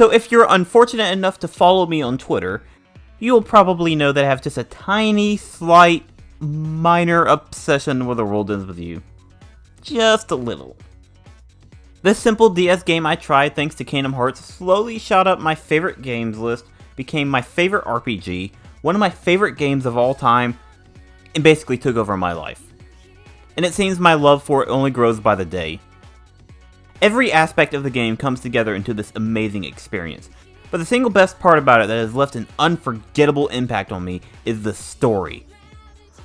So if you're unfortunate enough to follow me on Twitter, you'll probably know that I have just a tiny, slight, minor obsession with The World Ends With You. Just a little. This simple DS game I tried thanks to Kingdom Hearts slowly shot up my favorite games list, became my favorite RPG, one of my favorite games of all time, and basically took over my life. And it seems my love for it only grows by the day. Every aspect of the game comes together into this amazing experience, but the single best part about it that has left an unforgettable impact on me is the story.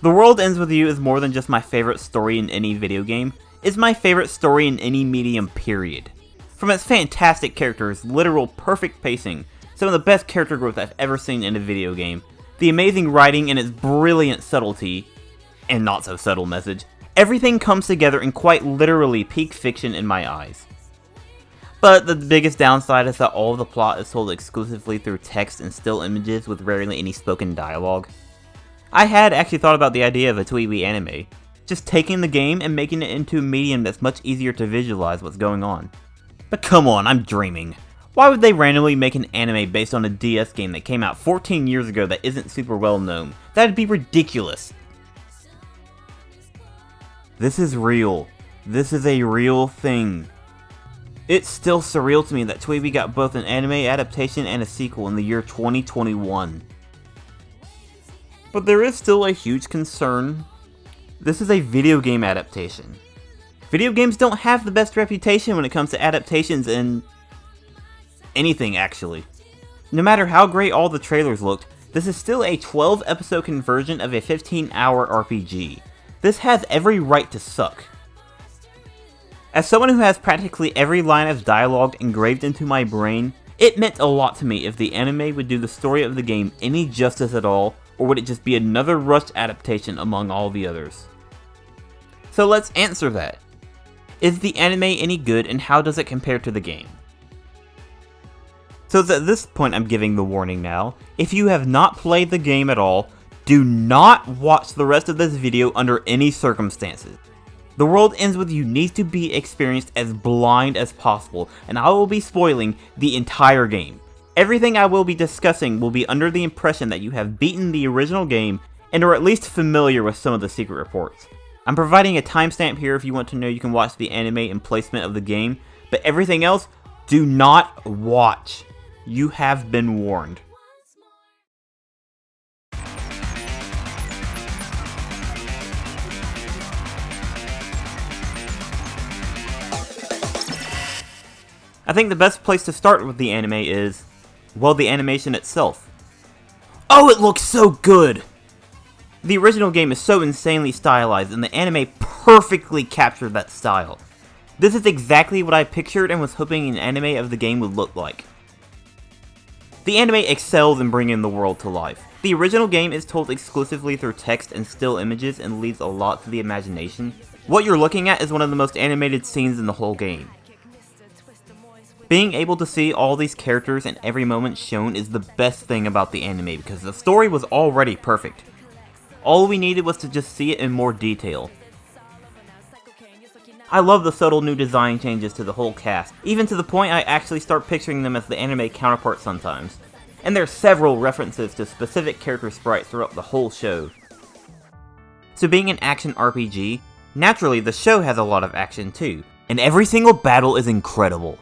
The World Ends With You is more than just my favorite story in any video game, it's my favorite story in any medium period. From its fantastic characters, literal perfect pacing, some of the best character growth I've ever seen in a video game, the amazing writing and its brilliant subtlety, and not so subtle message, everything comes together in quite literally peak fiction in my eyes. But the biggest downside is that all of the plot is told exclusively through text and still images with rarely any spoken dialogue. I had actually thought about the idea of a TWEWY anime, just taking the game and making it into a medium that's much easier to visualize what's going on. But come on, I'm dreaming. Why would they randomly make an anime based on a DS game that came out 14 years ago that isn't super well known? That'd be ridiculous. This is real. This is a real thing. It's still surreal to me that TWEWY got both an anime adaptation and a sequel in the year 2021. But there is still a huge concern. This is a video game adaptation. Video games don't have the best reputation when it comes to adaptations in anything, actually. No matter how great all the trailers looked, this is still a 12-episode conversion of a 15-hour RPG. This has every right to suck. As someone who has practically every line of dialogue engraved into my brain, it meant a lot to me if the anime would do the story of the game any justice at all, or would it just be another rushed adaptation among all the others? So let's answer that. Is the anime any good, and how does it compare to the game? So at this point I'm giving the warning now. If you have not played the game at all, do not watch the rest of this video under any circumstances. The World Ends With You needs to be experienced as blind as possible, and I will be spoiling the entire game. Everything I will be discussing will be under the impression that you have beaten the original game and are at least familiar with some of the secret reports. I'm providing a timestamp here if you want to know you can watch the anime and placement of the game, but everything else, do not watch. You have been warned. I think the best place to start with the anime is, well, the animation itself. Oh, it looks so good! The original game is so insanely stylized, and the anime perfectly captured that style. This is exactly what I pictured and was hoping an anime of the game would look like. The anime excels in bringing the world to life. The original game is told exclusively through text and still images and leaves a lot to the imagination. What you're looking at is one of the most animated scenes in the whole game. Being able to see all these characters and every moment shown is the best thing about the anime because the story was already perfect. All we needed was to just see it in more detail. I love the subtle new design changes to the whole cast, even to the point I actually start picturing them as the anime counterparts sometimes. And there are several references to specific character sprites throughout the whole show. So being an action RPG, naturally the show has a lot of action too, and every single battle is incredible.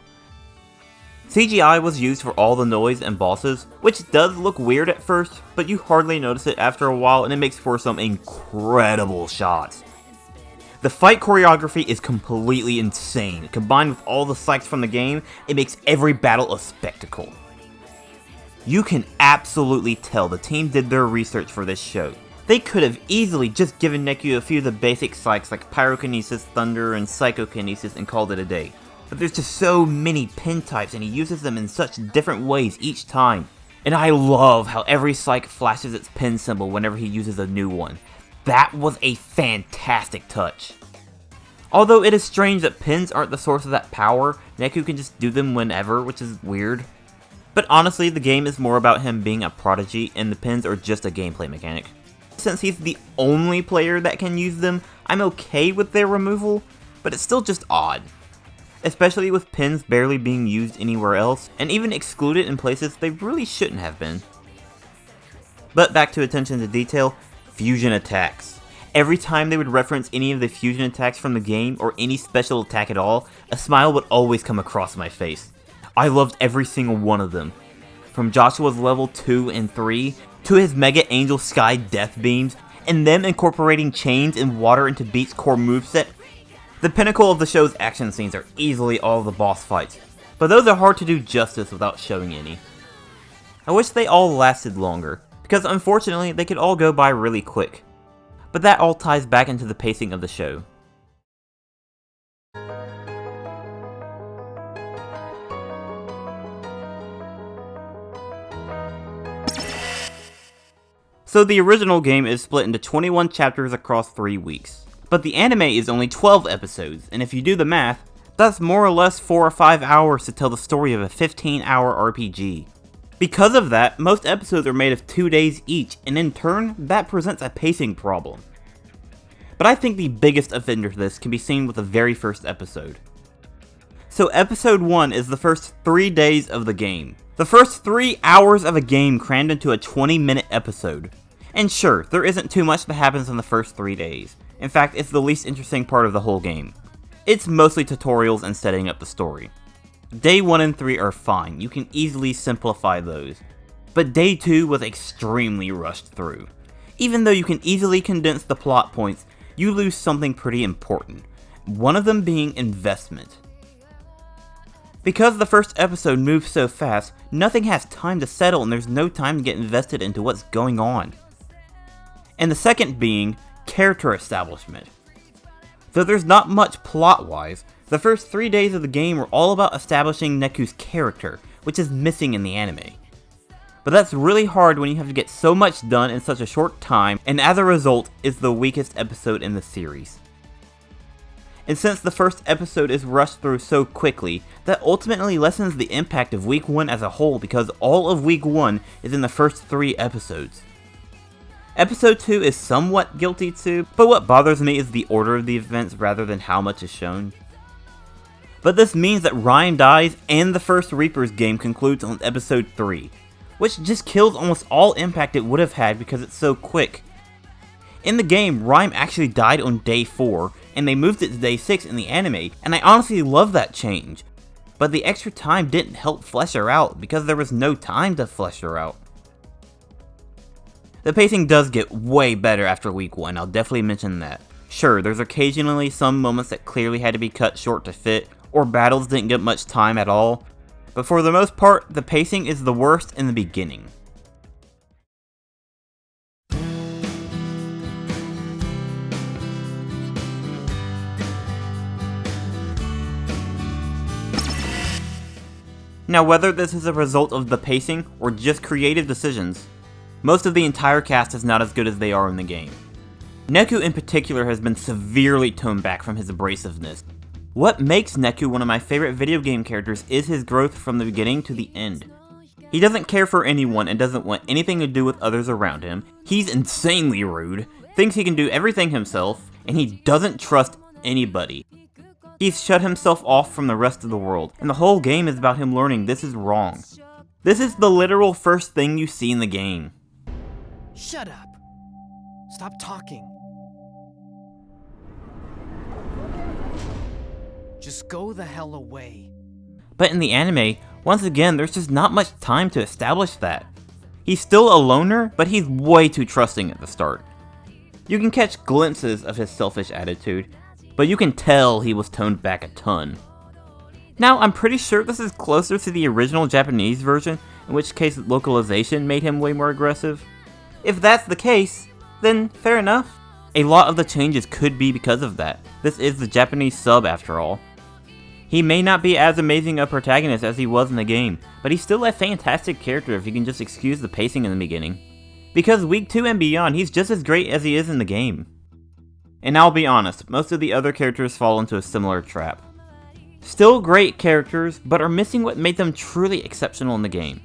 CGI was used for all the noise and bosses, which does look weird at first, but you hardly notice it after a while and it makes for some incredible shots. The fight choreography is completely insane. Combined with all the sights from the game, it makes every battle a spectacle. You can absolutely tell the team did their research for this show. They could have easily just given Neku a few of the basic psychs like Pyrokinesis, Thunder, and Psychokinesis and called it a day. But there's just so many pin types and he uses them in such different ways each time. And I love how every psych flashes its pin symbol whenever he uses a new one. That was a fantastic touch. Although it is strange that pins aren't the source of that power, Neku can just do them whenever, which is weird. But honestly, the game is more about him being a prodigy and the pins are just a gameplay mechanic. Since he's the only player that can use them, I'm okay with their removal, but it's still just odd. especially with pins barely being used anywhere else, and even excluded in places they really shouldn't have been. But back to attention to detail, fusion attacks. Every time they would reference any of the fusion attacks from the game, or any special attack at all, a smile would always come across my face. I loved every single one of them. From Joshua's level 2 and 3, to his Mega Angel Sky Death Beams, and them incorporating chains and water into Beat's core moveset. The pinnacle of the show's action scenes are easily all of the boss fights, but those are hard to do justice without showing any. I wish they all lasted longer, because unfortunately they could all go by really quick. But that all ties back into the pacing of the show. So the original game is split into 21 chapters across 3 weeks. But the anime is only 12 episodes, and if you do the math, that's more or less 4 or 5 hours to tell the story of a 15-hour RPG. Because of that, most episodes are made of 2 days each, and in turn, that presents a pacing problem. But I think the biggest offender to this can be seen with the very first episode. So episode 1 is the first 3 days of the game. The first 3 hours of a game crammed into a 20-minute episode. And sure, there isn't too much that happens in the first 3 days. In fact, it's the least interesting part of the whole game. It's mostly tutorials and setting up the story. Day 1 and 3 are fine, you can easily simplify those. But day 2 was extremely rushed through. Even though you can easily condense the plot points, you lose something pretty important. One of them being investment. Because the first episode moves so fast, nothing has time to settle and there's no time to get invested into what's going on. And the second being character establishment. Though there's not much plot-wise, the first 3 days of the game were all about establishing Neku's character, which is missing in the anime. But that's really hard when you have to get so much done in such a short time, and as a result, is the weakest episode in the series. And since the first episode is rushed through so quickly, that ultimately lessens the impact of Week 1 as a whole because all of Week 1 is in the first 3 episodes. Episode 2 is somewhat guilty too, but what bothers me is the order of the events rather than how much is shown. But this means that Rhyme dies and the first Reaper's game concludes on episode 3, which just kills almost all impact it would have had because it's so quick. In the game, Rhyme actually died on day 4, and they moved it to day 6 in the anime, and I honestly love that change. But the extra time didn't help flesh her out because there was no time to flesh her out. The pacing does get way better after Week 1, I'll definitely mention that. Sure, there's occasionally some moments that clearly had to be cut short to fit, or battles didn't get much time at all, but for the most part, the pacing is the worst in the beginning. Now whether this is a result of the pacing, or just creative decisions, most of the entire cast is not as good as they are in the game. Neku in particular has been severely toned back from his abrasiveness. What makes Neku one of my favorite video game characters is his growth from the beginning to the end. He doesn't care for anyone and doesn't want anything to do with others around him, he's insanely rude, thinks he can do everything himself, and he doesn't trust anybody. He's shut himself off from the rest of the world, and the whole game is about him learning this is wrong. This is the literal first thing you see in the game. Shut up. Stop talking. Just go the hell away. But in the anime, once again, there's just not much time to establish that. He's still a loner, but he's way too trusting at the start. You can catch glimpses of his selfish attitude, but you can tell he was toned back a ton. Now, I'm pretty sure this is closer to the original Japanese version, in which case localization made him way more aggressive. If that's the case, then fair enough. A lot of the changes could be because of that. This is the Japanese sub after all. He may not be as amazing a protagonist as he was in the game, but he's still a fantastic character if you can just excuse the pacing in the beginning. Because Week 2 and beyond, he's just as great as he is in the game. And I'll be honest, most of the other characters fall into a similar trap. Still great characters, but are missing what made them truly exceptional in the game.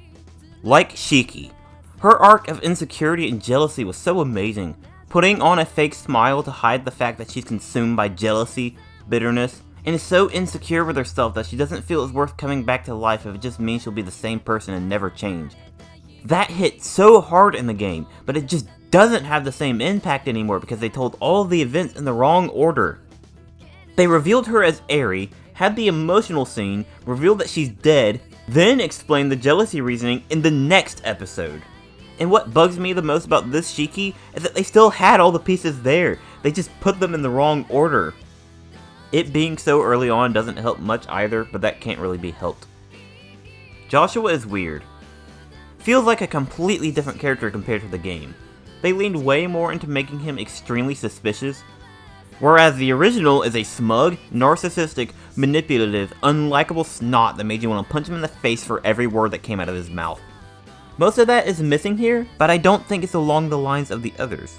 Like Shiki. Her arc of insecurity and jealousy was so amazing, putting on a fake smile to hide the fact that she's consumed by jealousy, bitterness, and is so insecure with herself that she doesn't feel it's worth coming back to life if it just means she'll be the same person and never change. That hit so hard in the game, but it just doesn't have the same impact anymore because they told all of the events in the wrong order. They revealed her as Eri, had the emotional scene, revealed that she's dead, then explained the jealousy reasoning in the next episode. And what bugs me the most about this Shiki is that they still had all the pieces there, they just put them in the wrong order. It being so early on doesn't help much either, but that can't really be helped. Joshua is weird. Feels like a completely different character compared to the game. They leaned way more into making him extremely suspicious, whereas the original is a smug, narcissistic, manipulative, unlikable snot that made you want to punch him in the face for every word that came out of his mouth. Most of that is missing here, but I don't think it's along the lines of the others.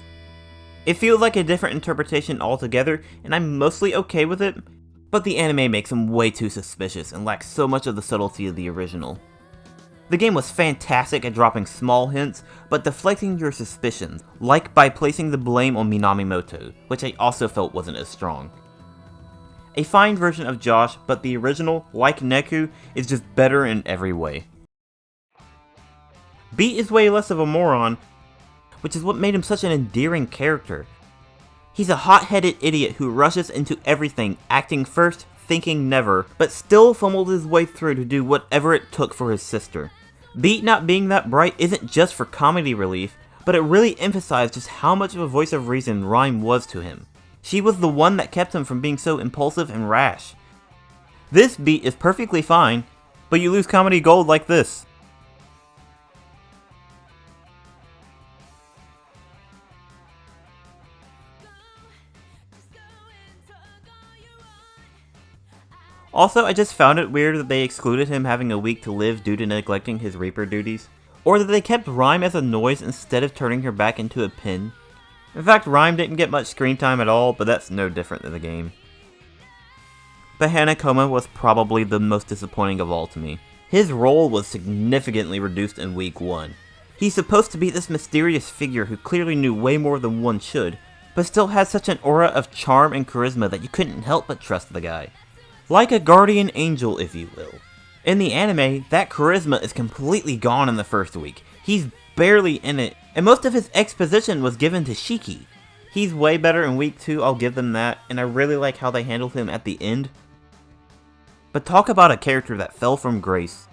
It feels like a different interpretation altogether, and I'm mostly okay with it, but the anime makes him way too suspicious and lacks so much of the subtlety of the original. The game was fantastic at dropping small hints, but deflecting your suspicions, like by placing the blame on Minamimoto, which I also felt wasn't as strong. A fine version of Josh, but the original, like Neku, is just better in every way. Beat is way less of a moron, which is what made him such an endearing character. He's a hot-headed idiot who rushes into everything, acting first, thinking never, but still fumbled his way through to do whatever it took for his sister. Beat not being that bright isn't just for comedy relief, but it really emphasized just how much of a voice of reason Rhyme was to him. She was the one that kept him from being so impulsive and rash. This Beat is perfectly fine, but you lose comedy gold like this. Also, I just found it weird that they excluded him having a week to live due to neglecting his Reaper duties, or that they kept Rhyme as a noise instead of turning her back into a pin. In fact, Rhyme didn't get much screen time at all, but that's no different than the game. But Hanakoma was probably the most disappointing of all to me. His role was significantly reduced in week 1. He's supposed to be this mysterious figure who clearly knew way more than one should, but still had such an aura of charm and charisma that you couldn't help but trust the guy. Like a guardian angel, if you will. In the anime, that charisma is completely gone in the first week. He's barely in it, and most of his exposition was given to Shiki. He's way better in week 2, I'll give them that, and I really like how they handled him at the end. But talk about a character that fell from grace.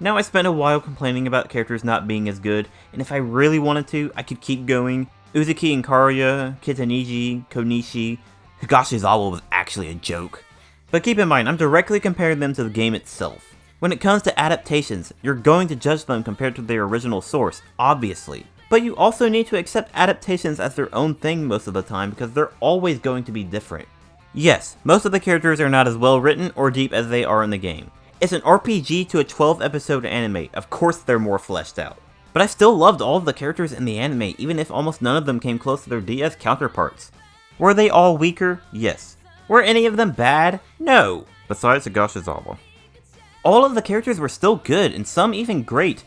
Now I spent a while complaining about characters not being as good, and if I really wanted to, I could keep going. Uzuki and Karuya, Kitaniji, Konishi, Higashizawa was actually a joke. But keep in mind, I'm directly comparing them to the game itself. When it comes to adaptations, you're going to judge them compared to their original source, obviously. But you also need to accept adaptations as their own thing most of the time because they're always going to be different. Yes, most of the characters are not as well written or deep as they are in the game. It's an RPG to a 12-episode anime, of course they're more fleshed out. But I still loved all of the characters in the anime, even if almost none of them came close to their DS counterparts. Were they all weaker? Yes. Were any of them bad? No. Besides Higashizawa. All of the characters were still good, and some even great.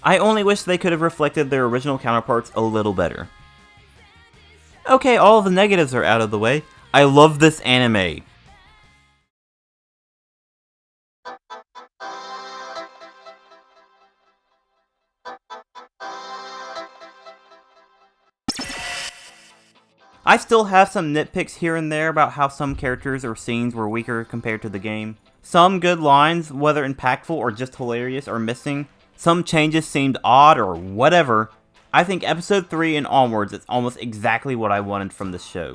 I only wish they could have reflected their original counterparts a little better. Okay, all of the negatives are out of the way. I love this anime. I still have some nitpicks here and there about how some characters or scenes were weaker compared to the game. Some good lines, whether impactful or just hilarious, are missing. Some changes seemed odd or whatever. I think episode 3 and onwards is almost exactly what I wanted from this show.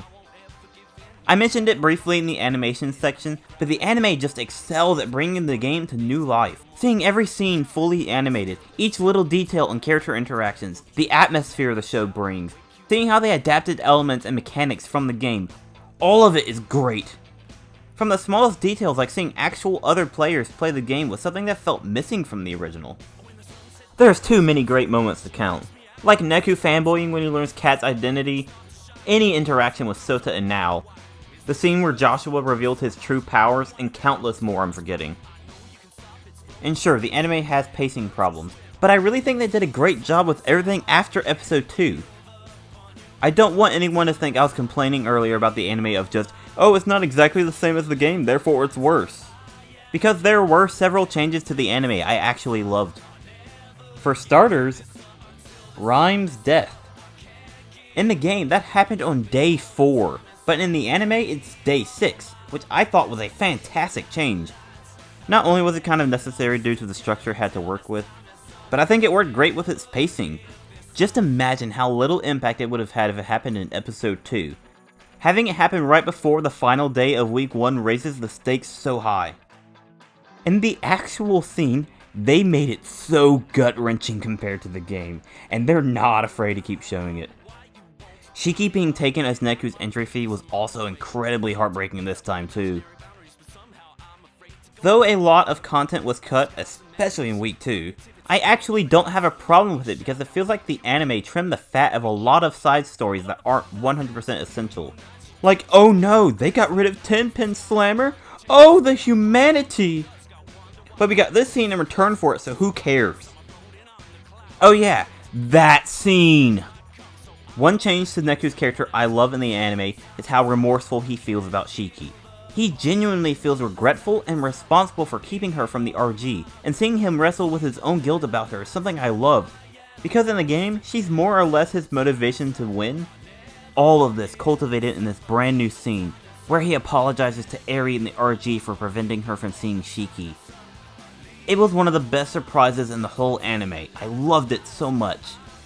I mentioned it briefly in the animation section, but the anime just excels at bringing the game to new life. Seeing every scene fully animated, each little detail and character interactions, the atmosphere the show brings, seeing how they adapted elements and mechanics from the game, all of it is great. From the smallest details like seeing actual other players play the game was something that felt missing from the original. There's too many great moments to count. Like Neku fanboying when he learns Kat's identity, any interaction with Sota and Nao, the scene where Joshua revealed his true powers, and countless more I'm forgetting. And sure, the anime has pacing problems, but I really think they did a great job with everything after episode 2. I don't want anyone to think I was complaining earlier about the anime of just oh, it's not exactly the same as the game, therefore it's worse. Because there were several changes to the anime I actually loved. For starters, Rhyme's death. In the game, that happened on day 4, but in the anime, it's day 6, which I thought was a fantastic change. Not only was it kind of necessary due to the structure it had to work with, but I think it worked great with its pacing. Just imagine how little impact it would have had if it happened in episode 2. Having it happen right before the final day of week 1 raises the stakes so high. In the actual scene, they made it so gut-wrenching compared to the game, and they're not afraid to keep showing it. Shiki being taken as Neku's entry fee was also incredibly heartbreaking this time too. Though a lot of content was cut, especially in week 2, I actually don't have a problem with it because it feels like the anime trimmed the fat of a lot of side stories that aren't 100% essential. Like, oh no, they got rid of 10-Pin Slammer? Oh, the humanity! But we got this scene in return for it, so who cares? Oh yeah, that scene! One change to Neku's character I love in the anime is how remorseful he feels about Shiki. He genuinely feels regretful and responsible for keeping her from the RG, and seeing him wrestle with his own guilt about her is something I love. Because in the game, she's more or less his motivation to win. All of this cultivated in this brand new scene, where he apologizes to Eri and the RG for preventing her from seeing Shiki. It was one of the best surprises in the whole anime. I loved it so much.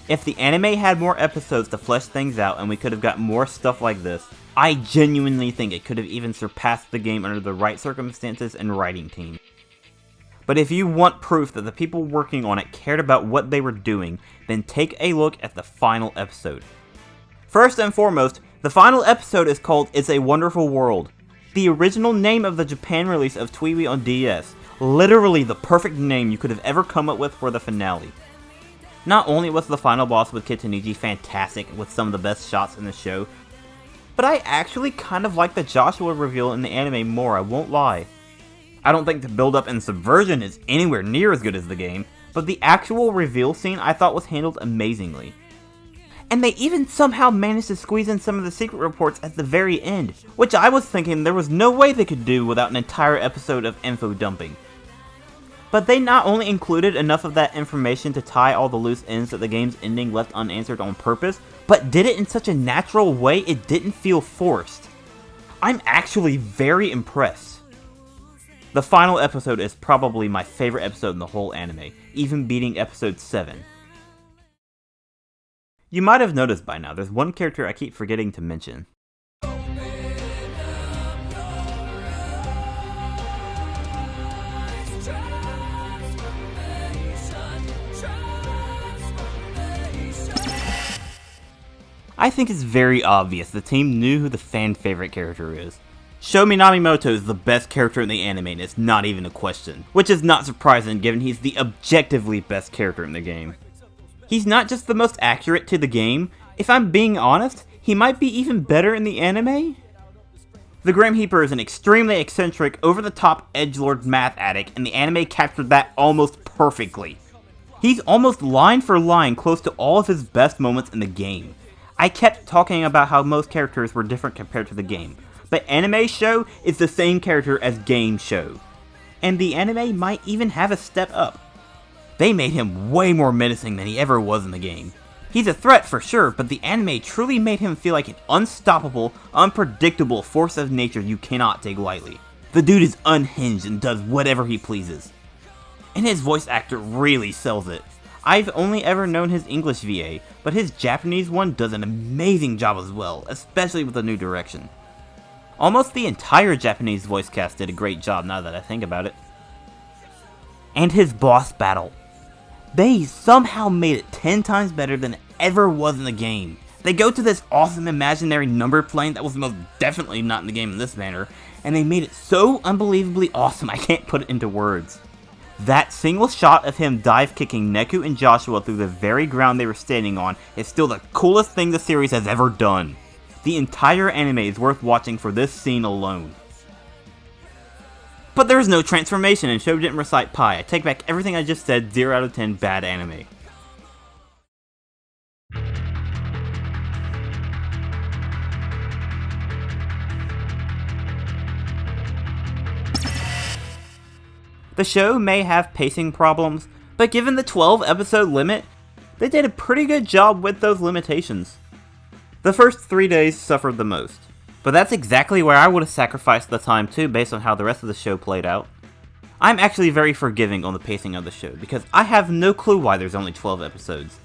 If the anime had more episodes to flesh things out and we could have got more stuff like this, I genuinely think it could have even surpassed the game under the right circumstances and writing team. But if you want proof that the people working on it cared about what they were doing, then take a look at the final episode. First and foremost, the final episode is called It's a Wonderful World. The original name of the Japan release of TWEWY on DS. Literally the perfect name you could have ever come up with for the finale. Not only was the final boss with Kitaniji fantastic with some of the best shots in the show, but I actually kind of like the Joshua reveal in the anime more, I won't lie. I don't think the build-up and subversion is anywhere near as good as the game, but the actual reveal scene I thought was handled amazingly. And they even somehow managed to squeeze in some of the secret reports at the very end, which I was thinking there was no way they could do without an entire episode of info dumping. But they not only included enough of that information to tie all the loose ends that the game's ending left unanswered on purpose, but did it in such a natural way it didn't feel forced. I'm actually very impressed. The final episode is probably my favorite episode in the whole anime, even beating episode 7. You might have noticed by now, there's one character I keep forgetting to mention. I think it's very obvious the team knew who the fan favorite character is. Sho Minamimoto is the best character in the anime and it's not even a question, which is not surprising given he's the objectively best character in the game. He's not just the most accurate to the game, if I'm being honest, he might be even better in the anime? The Grim Reaper is an extremely eccentric, over-the-top edgelord math addict and the anime captured that almost perfectly. He's almost line for line close to all of his best moments in the game. I kept talking about how most characters were different compared to the game, but anime Sho is the same character as game Sho. And the anime might even have a step up. They made him way more menacing than he ever was in the game. He's a threat for sure, but the anime truly made him feel like an unstoppable, unpredictable force of nature you cannot take lightly. The dude is unhinged and does whatever he pleases. And his voice actor really sells it. I've only ever known his English VA, but his Japanese one does an amazing job as well, especially with the new direction. Almost the entire Japanese voice cast did a great job now that I think about it. And his boss battle. They somehow made it 10 times better than it ever was in the game. They go to this awesome imaginary number plane that was most definitely not in the game in this manner, and they made it so unbelievably awesome I can't put it into words. That single shot of him dive kicking Neku and Joshua through the very ground they were standing on is still the coolest thing the series has ever done. The entire anime is worth watching for this scene alone. But there is no transformation and Sho didn't recite pi. I take back everything I just said, 0 out of 10 bad anime. The show may have pacing problems, but given the 12 episode limit, they did a pretty good job with those limitations. The first 3 days suffered the most, but that's exactly where I would have sacrificed the time too based on how the rest of the show played out. I'm actually very forgiving on the pacing of the show because I have no clue why there's only 12 episodes.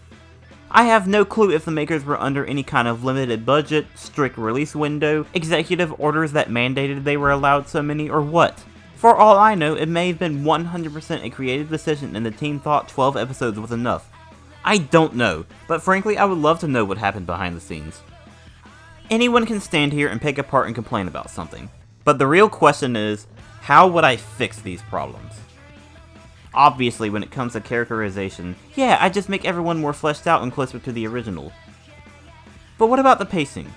I have no clue if the makers were under any kind of limited budget, strict release window, executive orders that mandated they were allowed so many, or what. For all I know, it may have been 100% a creative decision and the team thought 12 episodes was enough. I don't know, but frankly I would love to know what happened behind the scenes. Anyone can stand here and pick apart and complain about something, but the real question is, how would I fix these problems? Obviously, when it comes to characterization, yeah, I just make everyone more fleshed out and closer to the original. But what about the pacing?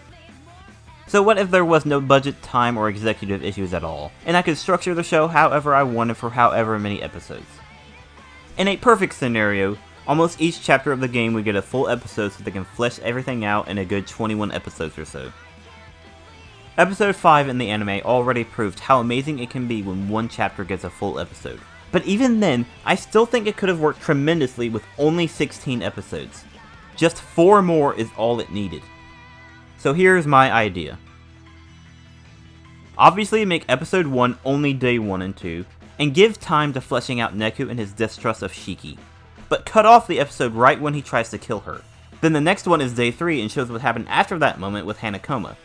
So what if there was no budget, time, or executive issues at all, and I could structure the show however I wanted for however many episodes? In a perfect scenario, almost each chapter of the game would get a full episode so they can flesh everything out in a good 21 episodes or so. Episode 5 in the anime already proved how amazing it can be when one chapter gets a full episode. But even then, I still think it could have worked tremendously with only 16 episodes. Just 4 more is all it needed. So here's my idea. Obviously make episode 1 only day 1 and 2, and give time to fleshing out Neku and his distrust of Shiki. But cut off the episode right when he tries to kill her. Then the next one is day 3 and shows what happened after that moment with Hanakoma.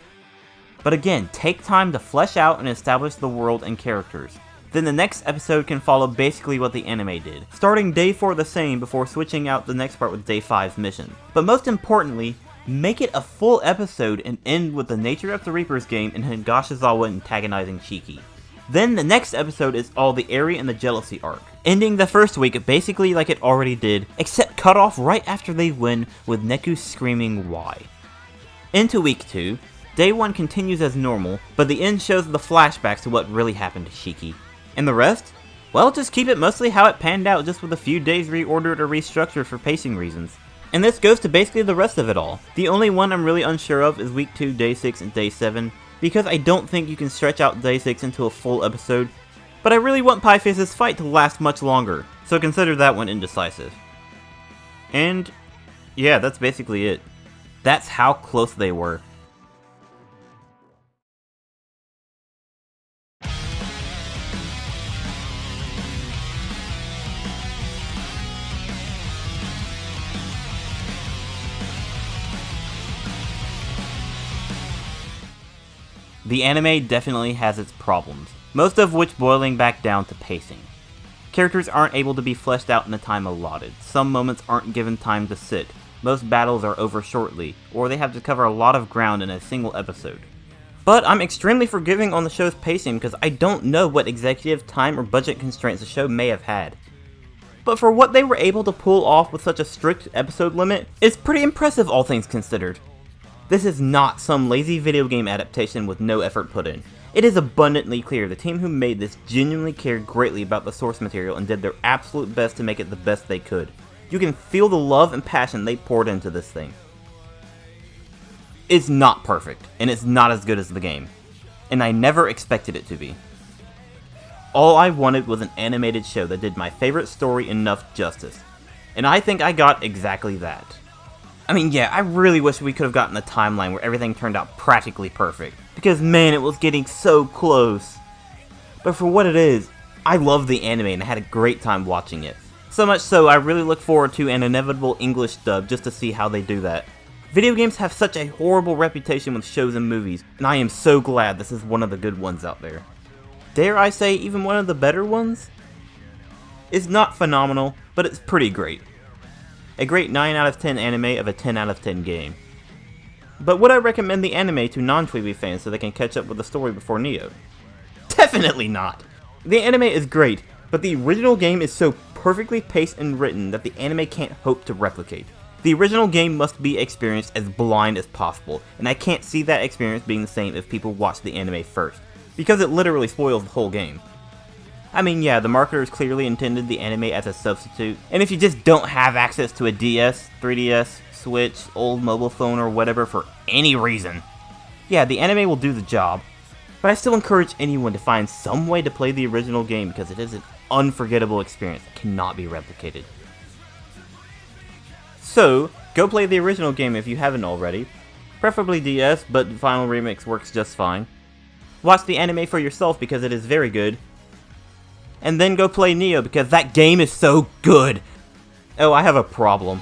But again, take time to flesh out and establish the world and characters. Then the next episode can follow basically what the anime did, starting day 4 the same before switching out the next part with day 5's mission. But most importantly, make it a full episode and end with the Nature of the Reapers game and Higashizawa antagonizing Shiki. Then the next episode is all the Eri and the Jealousy arc, ending the first week basically like it already did, except cut off right after they win with Neku screaming why. Into week 2, day 1 continues as normal, but the end shows the flashbacks to what really happened to Shiki. And the rest? Well, just keep it mostly how it panned out, just with a few days reordered or restructured for pacing reasons. And this goes to basically the rest of it all. The only one I'm really unsure of is week 2, day 6, and day 7, because I don't think you can stretch out day 6 into a full episode, but I really want Pieface's fight to last much longer, so consider that one indecisive. And yeah, that's basically it. That's how close they were. The anime definitely has its problems, most of which boiling back down to pacing. Characters aren't able to be fleshed out in the time allotted, some moments aren't given time to sit, most battles are over shortly, or they have to cover a lot of ground in a single episode. But I'm extremely forgiving on the show's pacing because I don't know what executive time or budget constraints the show may have had. But for what they were able to pull off with such a strict episode limit, it's pretty impressive all things considered. This is not some lazy video game adaptation with no effort put in. It is abundantly clear the team who made this genuinely cared greatly about the source material and did their absolute best to make it the best they could. You can feel the love and passion they poured into this thing. It's not perfect, and it's not as good as the game. And I never expected it to be. All I wanted was an animated show that did my favorite story enough justice. And I think I got exactly that. I mean, yeah, I really wish we could have gotten a timeline where everything turned out practically perfect, because man, it was getting so close. But for what it is, I love the anime and I had a great time watching it. So much so, I really look forward to an inevitable English dub just to see how they do that. Video games have such a horrible reputation with shows and movies, and I am so glad this is one of the good ones out there. Dare I say, even one of the better ones? It's not phenomenal, but it's pretty great. A great 9 out of 10 anime of a 10 out of 10 game. But would I recommend the anime to non-TWEWY fans so they can catch up with the story before Neo? Definitely not! The anime is great, but the original game is so perfectly paced and written that the anime can't hope to replicate. The original game must be experienced as blind as possible, and I can't see that experience being the same if people watch the anime first, because it literally spoils the whole game. I mean, yeah, the marketers clearly intended the anime as a substitute, and if you just don't have access to a DS, 3DS, Switch, old mobile phone, or whatever for any reason, yeah, the anime will do the job, but I still encourage anyone to find some way to play the original game because it is an unforgettable experience that cannot be replicated. So, go play the original game if you haven't already. Preferably DS, but Final Remix works just fine. Watch the anime for yourself because it is very good. And then go play Neo because that game is so good! Oh, I have a problem.